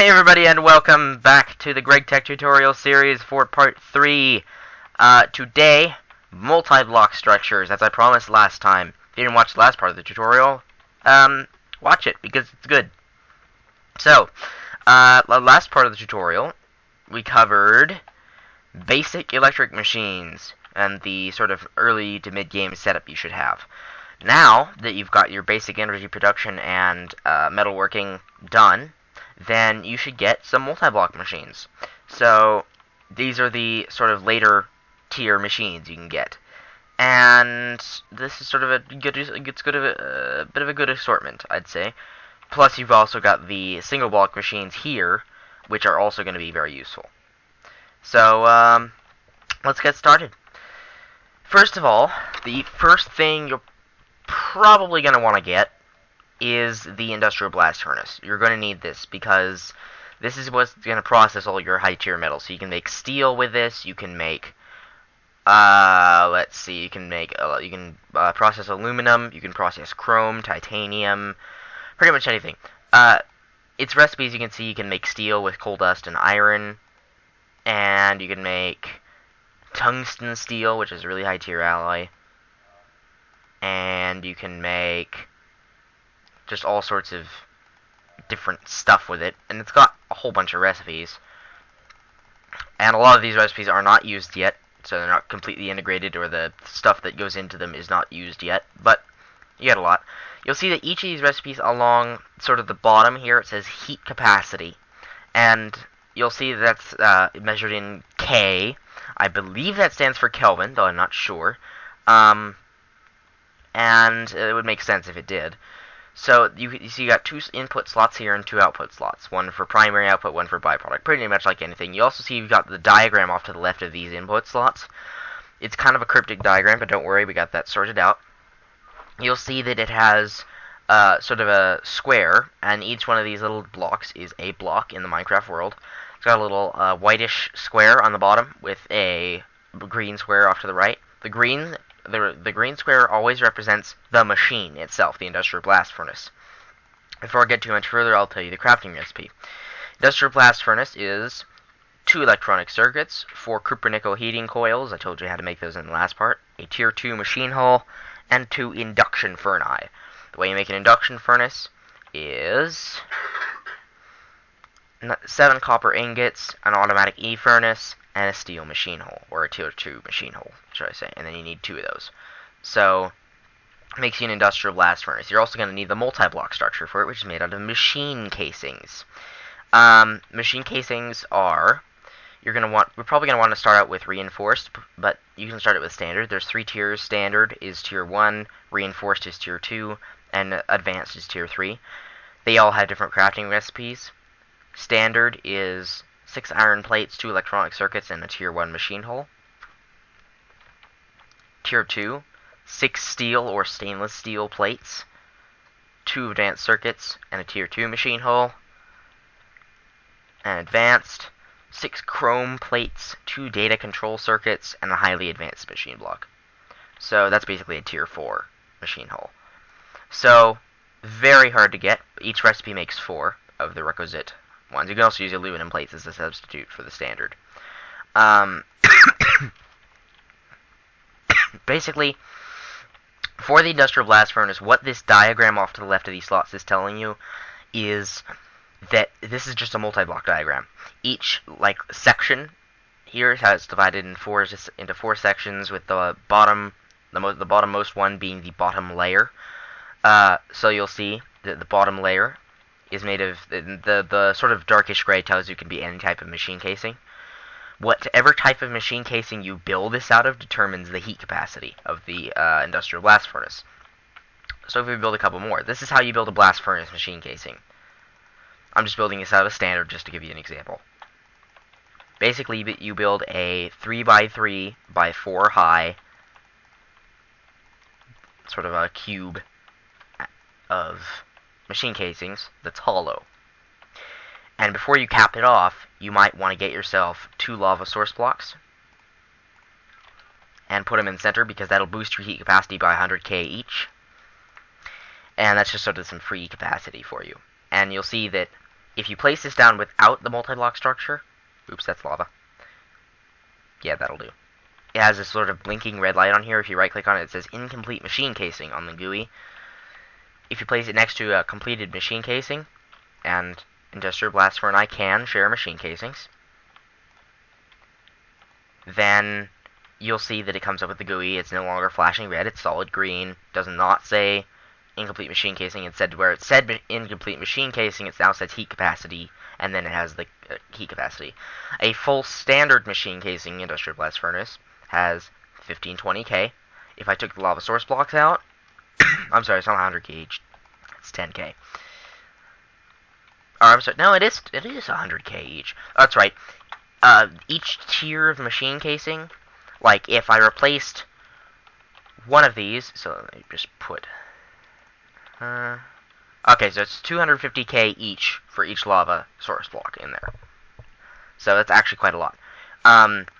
Hey everybody, and welcome back to the GregTech Tutorial Series for Part 3. Today, multi-block structures, as I promised last time. If you didn't watch the last part of the tutorial, watch it, because it's good. So, the last part of the tutorial, we covered basic electric machines, and the sort of early to mid-game setup you should have. Now that you've got your basic energy production and metalworking done, then you should get some multi-block machines. So these are the sort of later tier machines you can get, and this is sort of a bit of a good assortment, I'd say. Plus, you've also got the single block machines here, which are also going to be very useful. So let's get started. First of all, the first thing you're probably going to want to get is the industrial blast furnace. You're going to need this because this is what's going to process all your high tier metals. So you can make steel with this. You can make, you can process aluminum. You can process chrome, titanium, pretty much anything. Its recipes, you can see you can make steel with coal dust and iron, and you can make tungsten steel, which is a really high tier alloy, and you can make just all sorts of different stuff with it, and it's got a whole bunch of recipes. And a lot of these recipes are not used yet, so they're not completely integrated, or the stuff that goes into them is not used yet, but you get a lot. You'll see that each of these recipes along sort of the bottom here, it says heat capacity, and you'll see that's measured in K. I believe that stands for Kelvin, though I'm not sure. And it would make sense if it did. So you see you got two input slots here and two output slots. One for primary output, one for byproduct. Pretty much like anything. You also see you've got the diagram off to the left of these input slots. It's kind of a cryptic diagram, but don't worry, we got that sorted out. You'll see that it has sort of a square, and each one of these little blocks is a block in the Minecraft world. It's got a little whitish square on the bottom with a green square off to the right. The green square always represents the machine itself, the industrial blast furnace. Before I get too much further, I'll tell you the crafting recipe. Industrial blast furnace is 2 electronic circuits, 4 cupronickel heating coils, I told you how to make those in the last part, a tier 2 machine hull, and 2 induction furnace. The way you make an induction furnace is 7 copper ingots, an automatic E-furnace, and a steel machine hull, or a tier 2 machine hull, should I say, and then you need 2 of those. So, it makes you an industrial blast furnace. You're also going to need the multi-block structure for it, which is made out of machine casings. Machine casings are, we're probably going to want to start out with reinforced, but you can start it with standard. There's 3 tiers. Standard is tier 1, reinforced is tier 2, and advanced is tier 3. They all have different crafting recipes. Standard is 6 iron plates, 2 electronic circuits, and a tier 1 machine hull. Tier 2, 6 steel or stainless steel plates, 2 advanced circuits, and a tier 2 machine hull. And advanced, 6 chrome plates, 2 data control circuits, and a highly advanced machine block. So that's basically a tier 4 machine hull. So, very hard to get. Each recipe makes 4 of the requisite ones. You can also use aluminum plates as a substitute for the standard. Basically, for the industrial blast furnace, what this diagram off to the left of these slots is telling you is that this is just a multi-block diagram. Each section here has divided into 4 sections, with the bottommost one being the bottom layer. So you'll see that the bottom layer is made of the sort of darkish gray tells you can be any type of machine casing. Whatever type of machine casing you build this out of determines the heat capacity of the industrial blast furnace. So if we build a couple more, this is how you build a blast furnace machine casing. I'm just building this out of standard just to give you an example. Basically, you build a 3x3 by 4 high sort of a cube of machine casings that's hollow. And before you cap it off, you might want to get yourself 2 lava source blocks and put them in the center, because that'll boost your heat capacity by 100k each. And that's just sort of some free capacity for you. And you'll see that if you place this down without the multi-block structure, oops, that's lava. Yeah, that'll do. It has this sort of blinking red light on here. If you right-click on it, it says incomplete machine casing on the GUI. If you place it next to a completed machine casing, and Industrial Blast Furnace and I can share machine casings, then you'll see that it comes up with the GUI. It's no longer flashing red. It's solid green. Does not say incomplete machine casing. Instead, where it said incomplete machine casing, it now says heat capacity, and then it has the heat capacity. A full standard machine casing Industrial Blast Furnace has 1520K. If I took the lava source blocks out, I'm sorry, it's not 100K each. It's 10K. Or I'm sorry, no, it is 100K each. That's right. Each tier of machine casing, like if I replaced one of these, so let me just put. Okay, so it's 250K each for each lava source block in there. So that's actually quite a lot.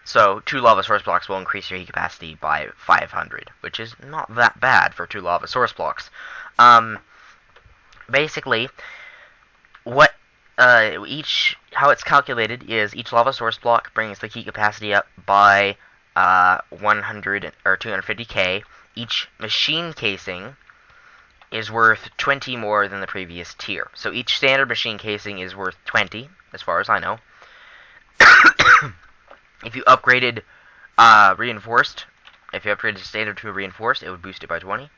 So 2 lava source blocks will increase your heat capacity by 500, which is not that bad for 2 lava source blocks. Basically, what how it's calculated is each lava source block brings the heat capacity up by 100 or 250K. Each machine casing is worth 20 more than the previous tier. So each standard machine casing is worth 20, as far as I know. If you upgraded reinforced, if you upgraded standard to reinforced, it would boost it by 20.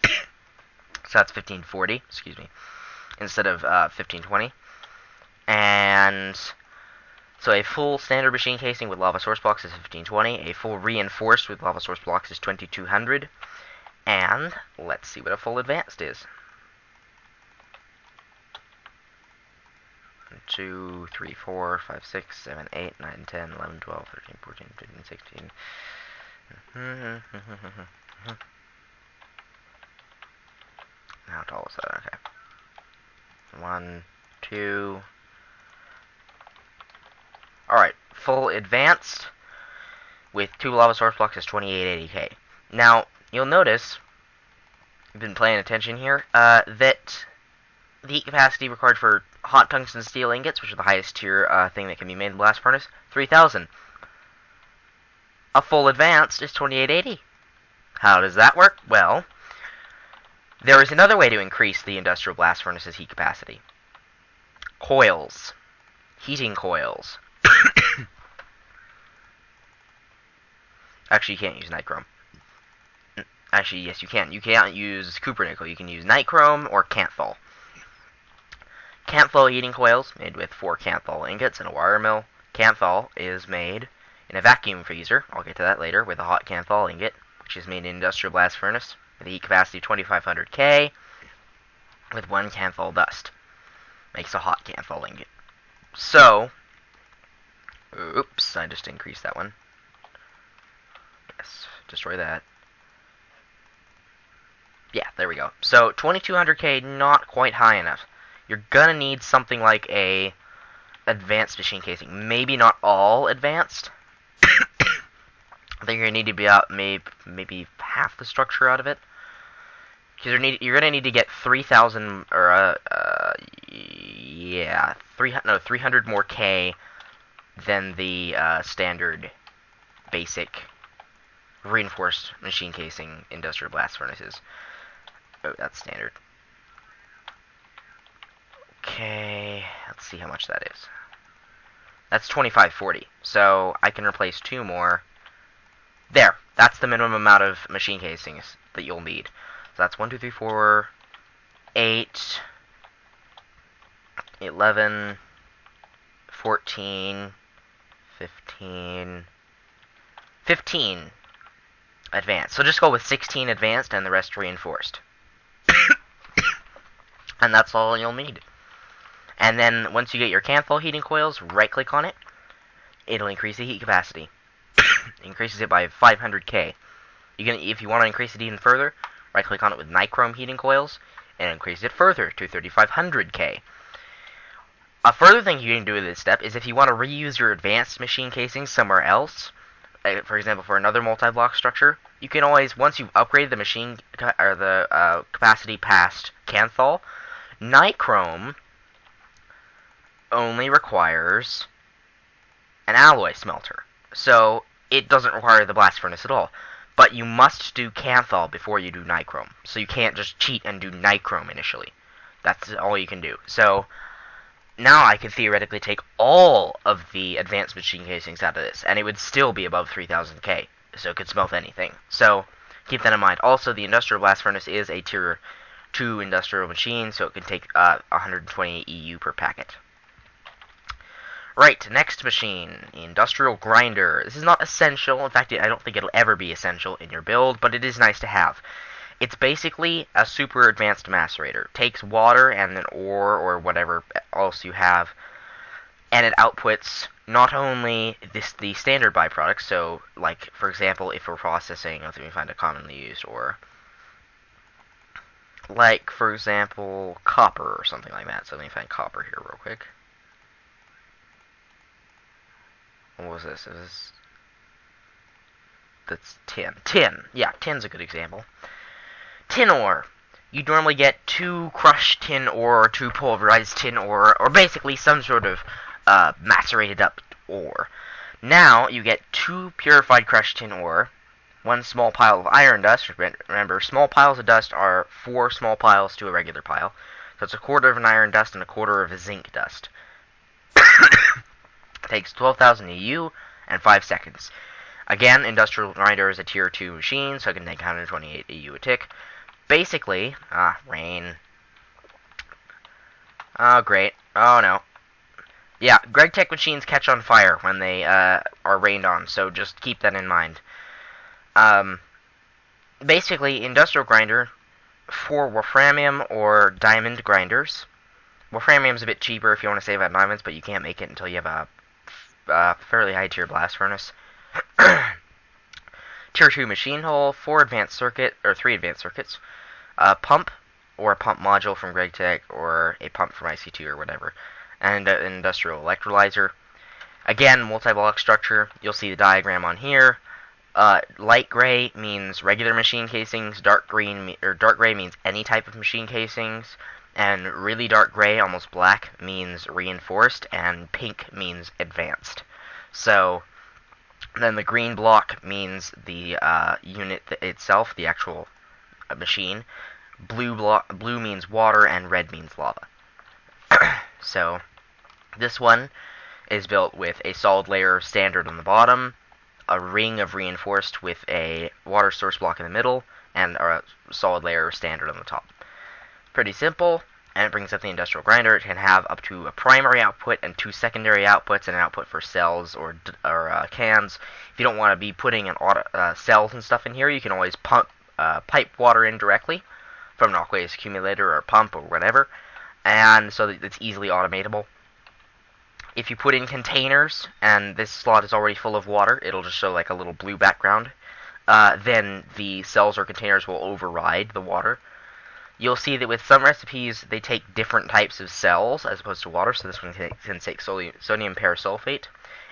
So that's 1540, excuse me, instead of 1520. And so a full standard machine casing with lava source blocks is 1520. A full reinforced with lava source blocks is 2200. And let's see what a full advanced is. 1, 2, 3, 4, 5, 6, 7, 8, 9, 10, 11, 12, 13, 14, 15, 16. How tall is that? Okay. 1, 2. Alright, full advanced with 2 lava source blocks is 2880K. Now, you'll notice, you've been paying attention here, that the heat capacity required for hot tungsten steel ingots, which are the highest tier thing that can be made in the blast furnace, 3000. A full advanced is 2880. How does that work? Well, there is another way to increase the industrial blast furnace's heat capacity. Coils. Heating coils. Actually, you can't use nichrome. Actually, yes, you can. You can't use cupronickel. You can use nichrome or canthal. Canthal heating coils, made with 4 canthal ingots and a wire mill. Canthal is made in a vacuum freezer. I'll get to that later, with a hot canthal ingot, which is made in an industrial blast furnace with a heat capacity of 2500K with 1 canthal dust. Makes a hot canthal ingot. So, oops, I just increased that one. Yes, destroy that. Yeah, there we go. So, 2200K, not quite high enough. You're gonna need something like a advanced machine casing. Maybe not all advanced. I think you're gonna need to be out maybe half the structure out of it. Because you're gonna need to get 3,000 or 300 more K than the standard basic reinforced machine casing industrial blast furnaces. Oh, that's standard. Okay, let's see how much that is. That's 2540. So I can replace 2 more. There, that's the minimum amount of machine casings that you'll need. So that's 1, 2, 3, 4, 8, 11, 14, 15, 15 advanced. So just go with 16 advanced and the rest reinforced. And that's all you'll need. And then once you get your canthal heating coils, right-click on it. It'll increase the heat capacity. It increases it by 500K. If you want to increase it even further, right-click on it with nichrome heating coils, and increase it further to 3500K. A further thing you can do with this step is if you want to reuse your advanced machine casing somewhere else, for example, for another multi-block structure, you can always, once you've upgraded the machine or the capacity past canthal, nichrome only requires an alloy smelter. So it doesn't require the blast furnace at all. But you must do Canthal before you do nichrome. So you can't just cheat and do nichrome initially. That's all you can do. So now I could theoretically take all of the advanced machine casings out of this, and it would still be above 3000K. So it could smelt anything. So keep that in mind. Also, the industrial blast furnace is a tier 2 industrial machine, so it can take 128 EU per packet. Right, next machine, industrial grinder. This is not essential. In fact, I don't think it'll ever be essential in your build, but it is nice to have. It's basically a super advanced macerator. It takes water and an ore or whatever else you have, and it outputs not only the standard byproducts, so like, for example, if we're processing, let me find a commonly used ore, like, for example, copper or something like that. So let me find copper here real quick. What was this? That's tin. Tin. Yeah, tin's a good example. Tin ore. You'd normally get 2 crushed tin ore or 2 pulverized tin ore, or basically some sort of macerated up ore. Now you get 2 purified crushed tin ore, 1 small pile of iron dust. Remember, small piles of dust are 4 small piles to a regular pile. So it's a quarter of an iron dust and a quarter of a zinc dust. Takes 12,000 EU and 5 seconds. Again, industrial grinder is a tier 2 machine, so it can take 128 EU a tick. Basically, rain. Oh, great. Oh, no. Yeah, GregTech machines catch on fire when they are rained on, so just keep that in mind. Basically, industrial grinder for wolframium or diamond grinders. Wolframium's a bit cheaper if you want to save on diamonds, but you can't make it until you have a fairly high tier blast furnace. Tier 2 machine hull, 3 advanced circuits, a pump or a pump module from GregTech, or a pump from IC2 or whatever, and an industrial electrolyzer. Again, multi-block structure. You'll see the diagram on here. Light gray means regular machine casings. Dark gray means any type of machine casings. And really dark gray, almost black, means reinforced, and pink means advanced. So then the green block means the unit itself, the actual machine. Blue means water, and red means lava. So this one is built with a solid layer standard on the bottom, a ring of reinforced with a water source block in the middle, and a solid layer standard on the top. Pretty simple, and it brings up the industrial grinder. It can have up to a primary output and 2 secondary outputs, and an output for cells or cans. If you don't want to be putting cells and stuff in here, you can always pipe water in directly from an aqueous accumulator or pump or whatever, and so that it's easily automatable. If you put in containers and this slot is already full of water, it'll just show like a little blue background. Then the cells or containers will override the water. You'll see that with some recipes, they take different types of cells as opposed to water. So this one can take sodium parasulfate,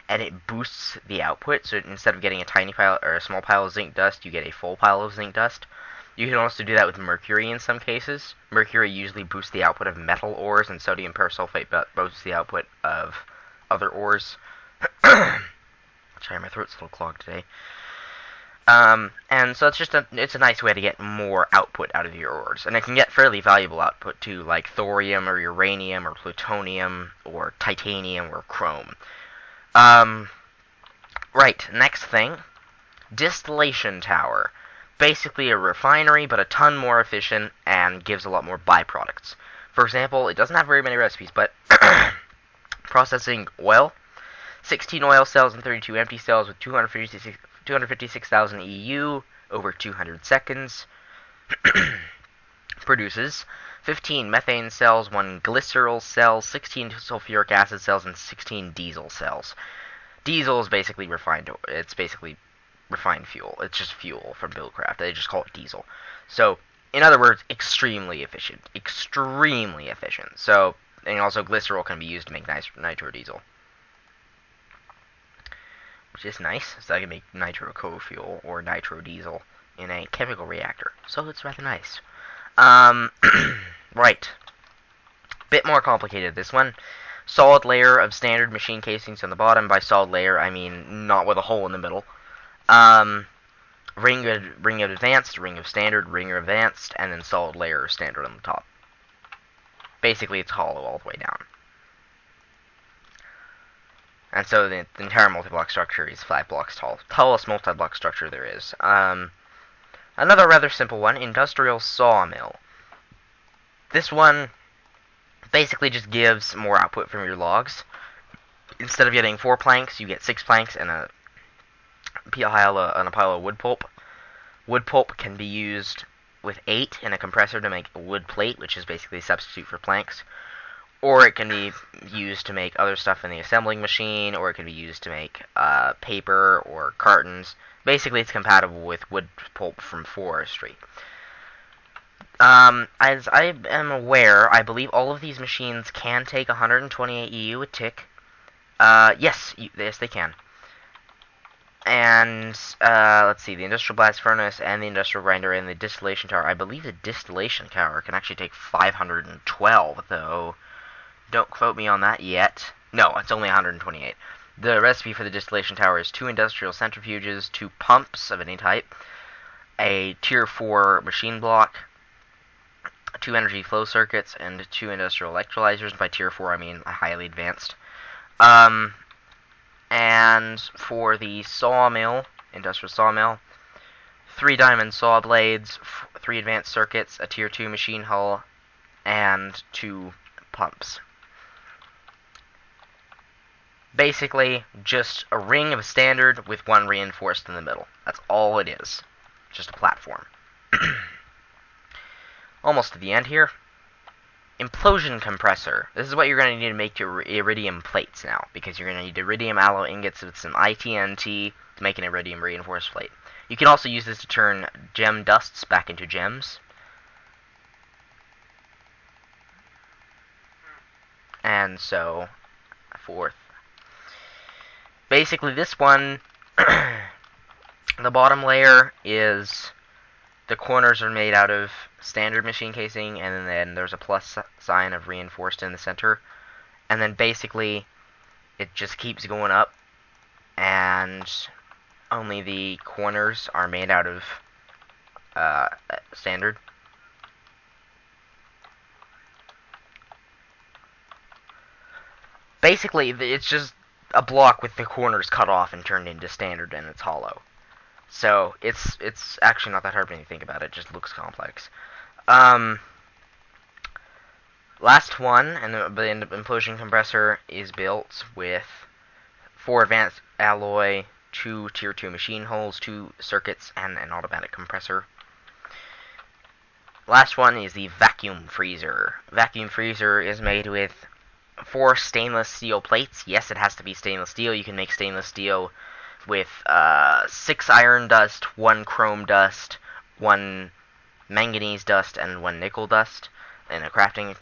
and it boosts the output. So instead of getting a tiny pile or a small pile of zinc dust, you get a full pile of zinc dust. You can also do that with mercury in some cases. Mercury usually boosts the output of metal ores, and sodium parasulfate boosts the output of other ores. Sorry, my throat's a little clogged today. And so it's a nice way to get more output out of your ores. And it can get fairly valuable output too, like thorium or uranium or plutonium or titanium or chrome. Right, next thing. Distillation Tower. Basically a refinery, but a ton more efficient and gives a lot more byproducts. For example, it doesn't have very many recipes, but processing oil, 16 oil cells and 32 empty cells with 256,000 EU over 200 seconds. Produces 15 methane cells, 1 glycerol cell, 16 sulfuric acid cells, and 16 diesel cells. Diesel is basically refined fuel. It's just fuel from Buildcraft. They just call it diesel. So, in other words, extremely efficient. Extremely efficient. So, and also glycerol can be used to make nitro diesel, which is nice. So I can make nitro co-fuel or nitro diesel in a chemical reactor. So it's rather nice. Right. Bit more complicated, this one. solid layer of standard machine casings on the bottom. By solid layer, I mean not with a hole in the middle. Ring of advanced, ring of standard, ring of advanced, and then solid layer standard on the top. Basically, it's hollow all the way down. And so the entire multi-block structure is 5 blocks tall. Tallest multi-block structure there is. Another rather simple one, Industrial Sawmill. This one basically just gives more output from your logs. Instead of getting 4 planks, you get 6 planks and a pile of wood pulp. Wood pulp can be used with 8 in a compressor to make a wood plate, which is basically a substitute for planks. Or it can be used to make other stuff in the assembling machine, or it can be used to make paper or cartons. Basically, it's compatible with wood pulp from forestry. As I am aware, I believe all of these machines can take 128 EU a tick. Yes, they can. And, let's see, the Industrial Blast Furnace and the Industrial Grinder and the Distillation Tower. I believe the Distillation Tower can actually take 512, though. Don't quote me on that yet. No, it's only 128. The recipe for the Distillation Tower is 2 industrial centrifuges, 2 pumps of any type, a Tier 4 machine block, 2 energy flow circuits, and 2 industrial electrolyzers. By Tier 4, I mean highly advanced. And for the sawmill, industrial sawmill, 3 diamond saw blades, 3 advanced circuits, a Tier 2 machine hull, and 2 pumps. Basically, just a ring of standard with 1 reinforced in the middle. That's all it is. Just a platform. Almost to the end here. Implosion Compressor. This is what you're going to need to make your iridium plates now, because you're going to need iridium alloy ingots with some ITNT to make an iridium reinforced plate. You can also use this to turn gem dusts back into gems. And so forth. Basically, this one, the bottom layer is, the corners are made out of standard machine casing, and then there's a plus sign of reinforced in the center. And then basically, it just keeps going up, and only the corners are made out of standard. Basically, it's just a block with the corners cut off and turned into standard, and it's hollow. So it's actually not that hard when you think about it. It just looks complex. Last one, and the Implosion Compressor is built with 4 advanced alloy, 2 Tier 2 machine hulls, 2 circuits, and an automatic compressor. Last one is the Vacuum Freezer. Vacuum Freezer is made with 4 stainless steel plates. Yes, it has to be stainless steel. You can make stainless steel with 6 iron dust, 1 chrome dust, 1 manganese dust, and 1 nickel dust in a crafting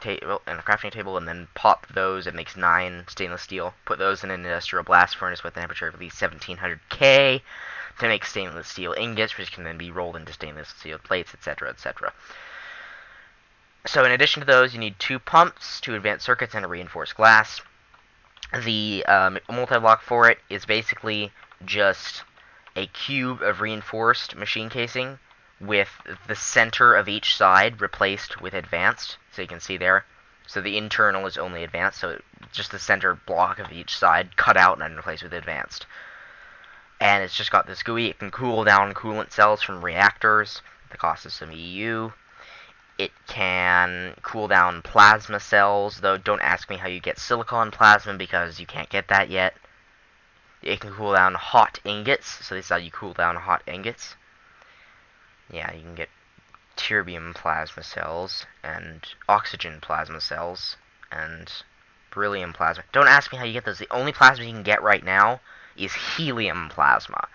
table, and then pop those. It makes 9 stainless steel. Put those in an industrial blast furnace with a temperature of at least 1700 K to make stainless steel ingots, which can then be rolled into stainless steel plates, etc., etc. So in addition to those, you need 2 pumps, 2 advanced circuits, and a reinforced glass. The multi-block for it is basically just a cube of reinforced machine casing with the center of each side replaced with advanced, so you can see there. So the internal is only advanced, so just the center block of each side cut out and replaced with advanced. And it's just got this GUI. It can cool down coolant cells from reactors at the cost of some EU. It can cool down plasma cells, though don't ask me how you get silicon plasma because you can't get that yet. It can cool down hot ingots, so this is how you cool down hot ingots. Yeah, you can get terbium plasma cells, and oxygen plasma cells, and beryllium plasma. Don't ask me how you get those. The only plasma you can get right now is helium plasma.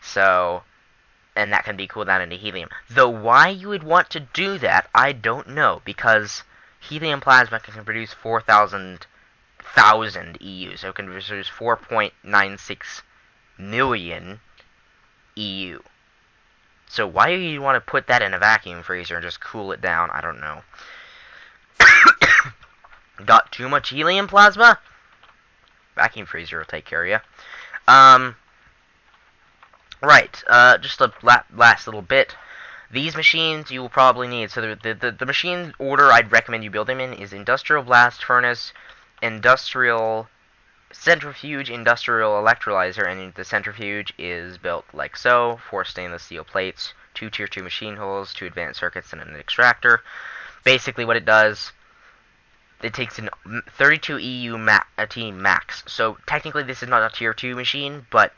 So, and that can be cooled down into helium. Though why you would want to do that, I don't know, because helium plasma can produce 4,000 EU, so it can produce 4.96 million EU. So why do you want to put that in a vacuum freezer and just cool it down? I don't know. Got too much helium plasma? Vacuum freezer will take care of you. Right, just a last little bit. These machines you will probably need. So the machine order I'd recommend you build them in is Industrial Blast Furnace, Industrial Centrifuge, Industrial Electrolyzer, and the Centrifuge is built like so: 4 stainless steel plates, 2 tier 2 machine holes, 2 advanced circuits, and an extractor. Basically what it does, it takes an 32 EU T max. So technically this is not a tier 2 machine, but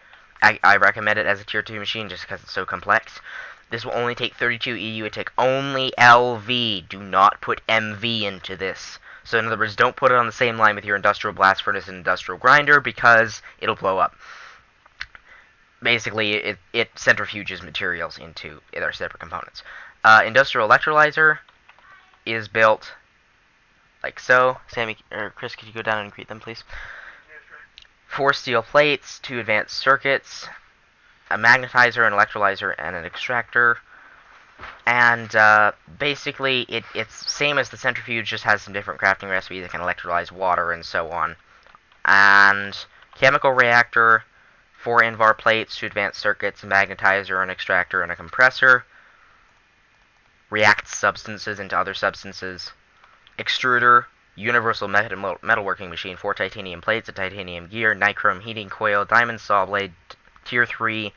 I recommend it as a tier 2 machine just because it's so complex. This will only take 32 EU. It take only LV. Do not put MV into this. So in other words, don't put it on the same line with your industrial blast furnace and industrial grinder because it'll blow up. Basically, it centrifuges materials into their separate components. Industrial electrolyzer is built like so. Sammy or Chris, could you go down and greet them, please? 4 steel plates, 2 advanced circuits, a magnetizer, an electrolyzer, and an extractor. And basically, it's same as the centrifuge, just has some different crafting recipes that can electrolyze water and so on. And chemical reactor, 4 Invar plates, 2 advanced circuits, a magnetizer, an extractor, and a compressor. Reacts substances into other substances. Extruder, universal metalworking machine, 4 titanium plates, a titanium gear, nichrome heating coil, diamond saw blade, tier 3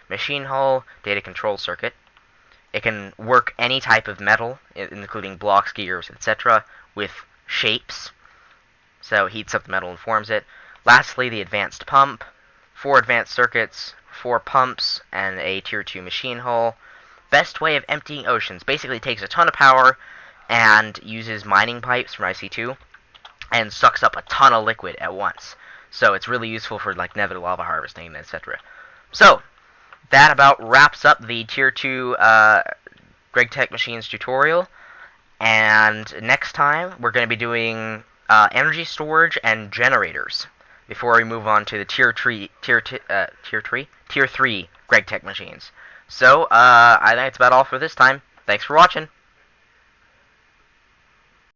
machine hull, data control circuit. It can work any type of metal, including blocks, gears, etc., with shapes. So heats up the metal and forms it. Lastly, the advanced pump, 4 advanced circuits, 4 pumps, and a tier 2 machine hull. Best way of emptying oceans. Basically takes a ton of power and uses mining pipes from IC2 and sucks up a ton of liquid at once. So it's really useful for like nether lava harvesting, etc. So that about wraps up the tier 2 GregTech Machines tutorial. And next time we're going to be doing energy storage and generators before we move on to the tier 3 GregTech Machines. So I think it's about all for this time. Thanks for watching.